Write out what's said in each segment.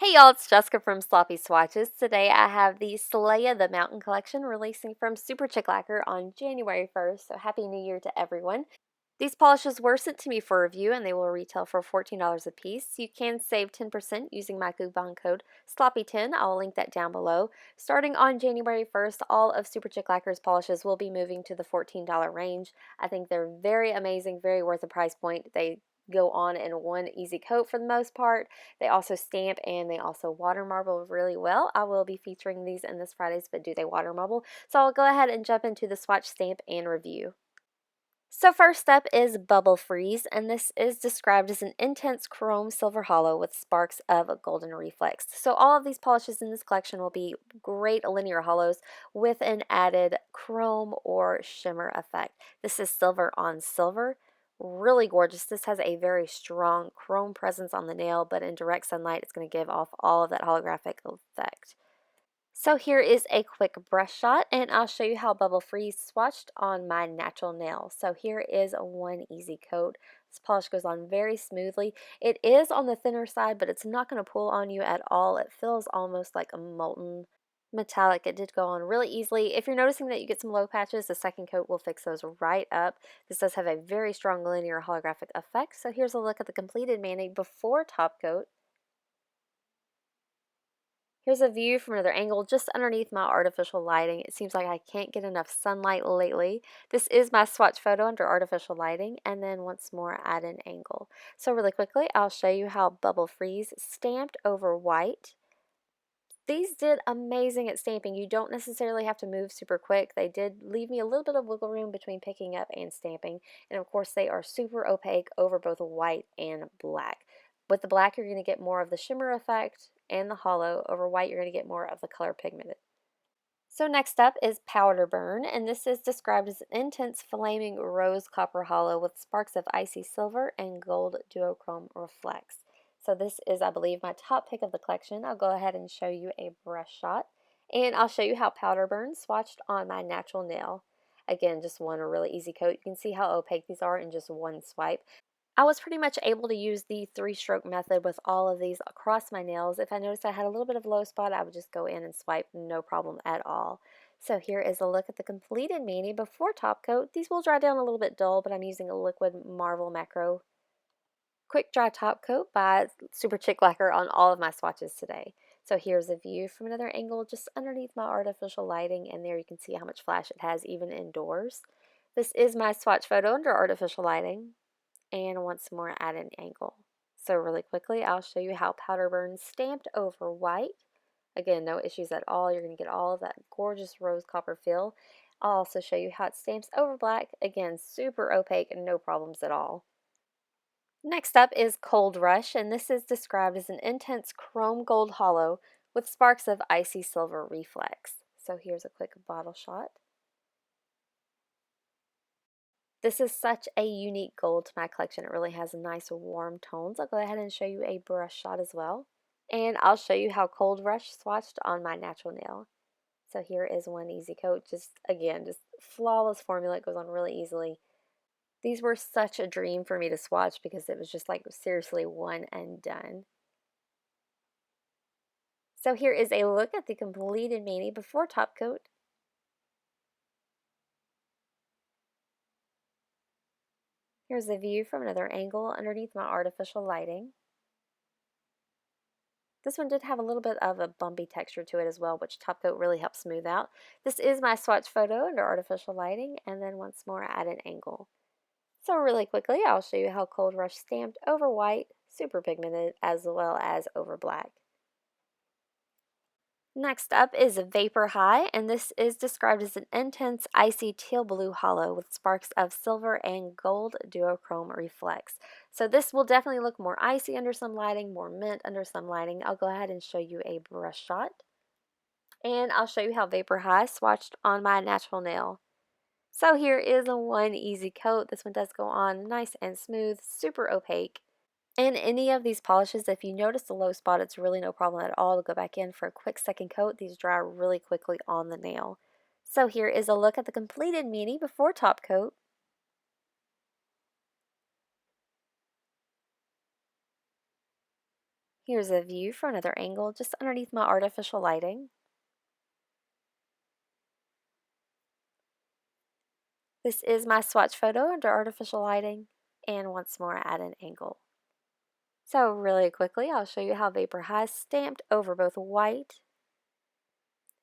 Hey y'all, it's Jessica from Sloppy Swatches. Today I have the Slayeigh the Mountain Collection releasing from SuperChic Lacquer on January 1st, so Happy New Year to everyone. These polishes were sent to me for review and they will retail for $14 a piece. You can save 10% using my coupon code SLOPPY10. I'll link that down below. Starting on January 1st, all of SuperChic Lacquer's polishes will be moving to the $14 range. I think they're very amazing, very worth the price point. They go on in one easy coat for the most part. They also stamp and they also water marble really well. I will be featuring these in this Friday's But Do They Water Marble? So I'll go ahead and jump into the swatch, stamp, and review. So first up is Bubble Freeze, and this is described as an intense chrome silver hollow with sparks of golden reflex. So all of these polishes in this collection will be great linear hollows with an added chrome or shimmer effect. This is silver on silver. Really gorgeous. This has a very strong chrome presence on the nail, but in direct sunlight it's going to give off all of that holographic effect. So here is a quick brush shot, and I'll show you how Bubble Freeze swatched on my natural nail. So here is one easy coat. This polish goes on very smoothly. It is on the thinner side, but it's not going to pull on you at all. It feels almost like a molten metallic. It did go on really easily. If you're noticing that you get some low patches, the second coat will fix those right up. This does have a very strong linear holographic effect. So here's a look at the completed mani before top coat. Here's a view from another angle just underneath my artificial lighting. It seems like I can't get enough sunlight lately. This is my swatch photo under artificial lighting, and then once more at an angle. So really quickly, I'll show you how Bubble Freeze stamped over white. These did amazing at stamping. You don't necessarily have to move super quick. They did leave me a little bit of wiggle room between picking up and stamping. And of course, they are super opaque over both white and black. With the black, you're going to get more of the shimmer effect and the hollow. Over white, you're going to get more of the color pigmented. So next up is Powder Burn, and this is described as an intense flaming rose copper hollow with sparks of icy silver and gold duochrome reflex. So this is, I believe, my top pick of the collection. I'll go ahead and show you a brush shot, and I'll show you how Powder Burn swatched on my natural nail. Again, just one really easy coat. You can see how opaque these are in just one swipe. I was pretty much able to use the 3-stroke method with all of these across my nails. If I noticed I had a little bit of low spot, I would just go in and swipe, no problem at all. So here is a look at the completed mani before top coat. These will dry down a little bit dull, but I'm using a liquid Marvel Macro quick dry top coat by SuperChic Lacquer on all of my swatches today. So here's a view from another angle just underneath my artificial lighting, and there you can see how much flash it has even indoors. This is my swatch photo under artificial lighting, and once more at an angle. So really quickly, I'll show you how Powder Burn stamped over white. Again, no issues at all. You're going to get all of that gorgeous rose copper feel. I'll also show you how it stamps over black. Again, super opaque and no problems at all. Next up is Cold Rush, and this is described as an intense chrome gold hollow with sparks of icy silver reflex. So here's a quick bottle shot. This is such a unique gold to my collection. It really has nice warm tones. I'll go ahead and show you a brush shot as well. And I'll show you how Cold Rush swatched on my natural nail. So here is one easy coat. Just flawless formula. It goes on really easily. These were such a dream for me to swatch because it was just like seriously one and done. So here is a look at the completed mani before top coat. Here's a view from another angle underneath my artificial lighting. This one did have a little bit of a bumpy texture to it as well, which top coat really helps smooth out. This is my swatch photo under artificial lighting, and then once more at an angle. So really quickly, I'll show you how Cold Rush stamped over white, super pigmented, as well as over black. Next up is Vapor High, and this is described as an intense icy teal blue hollow with sparks of silver and gold duochrome reflex. So this will definitely look more icy under some lighting, more mint under some lighting. I'll go ahead and show you a brush shot. And I'll show you how Vapor High swatched on my natural nail. So here is a one easy coat. This one does go on nice and smooth, super opaque. In any of these polishes, if you notice the low spot, it's really no problem at all to go back in for a quick second coat. These dry really quickly on the nail. So here is a look at the completed mani before top coat. Here's a view from another angle just underneath my artificial lighting. This is my swatch photo under artificial lighting, and once more at an angle. So really quickly, I'll show you how Vapor has stamped over both white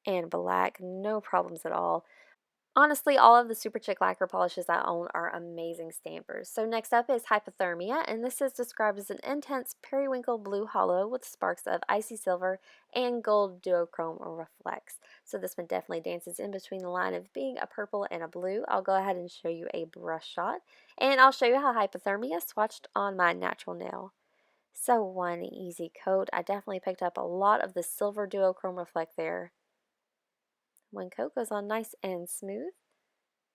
and black, no problems at all. Honestly, all of the SuperChic Lacquer polishes I own are amazing stampers. So next up is Hypothermia, and this is described as an intense periwinkle blue hollow with sparks of icy silver and gold duochrome reflex. So this one definitely dances in between the line of being a purple and a blue. I'll go ahead and show you a brush shot, and I'll show you how Hypothermia swatched on my natural nail. So one easy coat. I definitely picked up a lot of the silver duochrome reflect there. One coat goes on nice and smooth.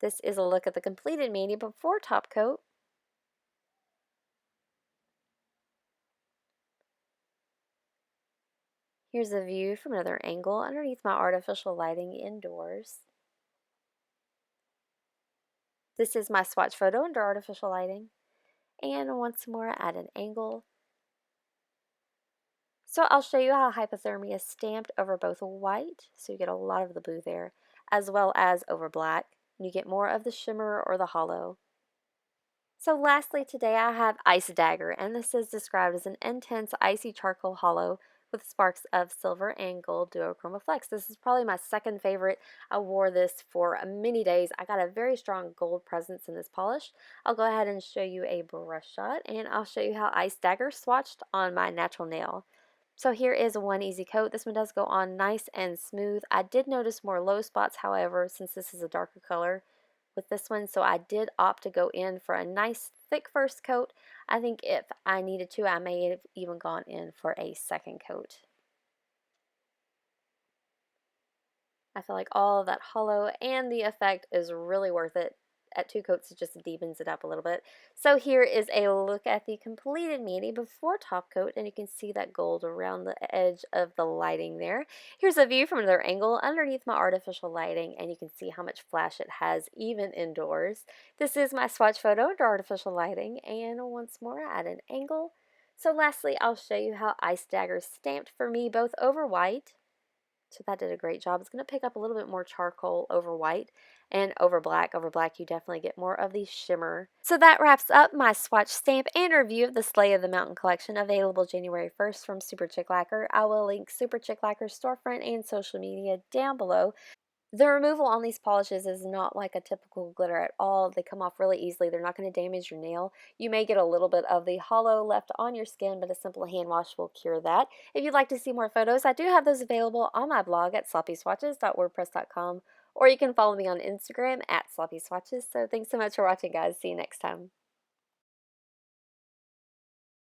This is a look at the completed mani before top coat. Here's a view from another angle underneath my artificial lighting indoors. This is my swatch photo under artificial lighting. And once more at an angle. So I'll show you how Hypothermia is stamped over both white, so you get a lot of the blue there, as well as over black. And you get more of the shimmer or the hollow. So lastly today I have Ice Dagger, and this is described as an intense icy charcoal hollow with sparks of silver and gold duochrome reflex. This is probably my second favorite. I wore this for many days. I got a very strong gold presence in this polish. I'll go ahead and show you a brush shot, and I'll show you how Ice Dagger swatched on my natural nail. So here is one easy coat. This one does go on nice and smooth. I did notice more low spots, however, since this is a darker color with this one, so I did opt to go in for a nice thick first coat. I think if I needed to, I may have even gone in for a second coat. I feel like all of that hollow and the effect is really worth it. At 2 coats, it just deepens it up a little bit. So here is a look at the completed mani before top coat, and you can see that gold around the edge of the lighting there. Here's a view from another angle underneath my artificial lighting, and you can see how much flash it has even indoors. This is my swatch photo under artificial lighting, and once more at an angle. So lastly, I'll show you how Ice Dagger stamped for me both over white. So that did a great job. It's going to pick up a little bit more charcoal over white and over black. Over black, you definitely get more of the shimmer. So that wraps up my swatch stamp and review of the Slayeigh of the Mountain collection, available January 1st from SuperChic Lacquer. I will link SuperChic Lacquer's storefront and social media down below. The removal on these polishes is not like a typical glitter at all. They come off really easily. They're not going to damage your nail. You may get a little bit of the hollow left on your skin, but a simple hand wash will cure that. If you'd like to see more photos, I do have those available on my blog at sloppyswatches.wordpress.com, or you can follow me on Instagram at sloppyswatches. So thanks so much for watching, guys. See you next time.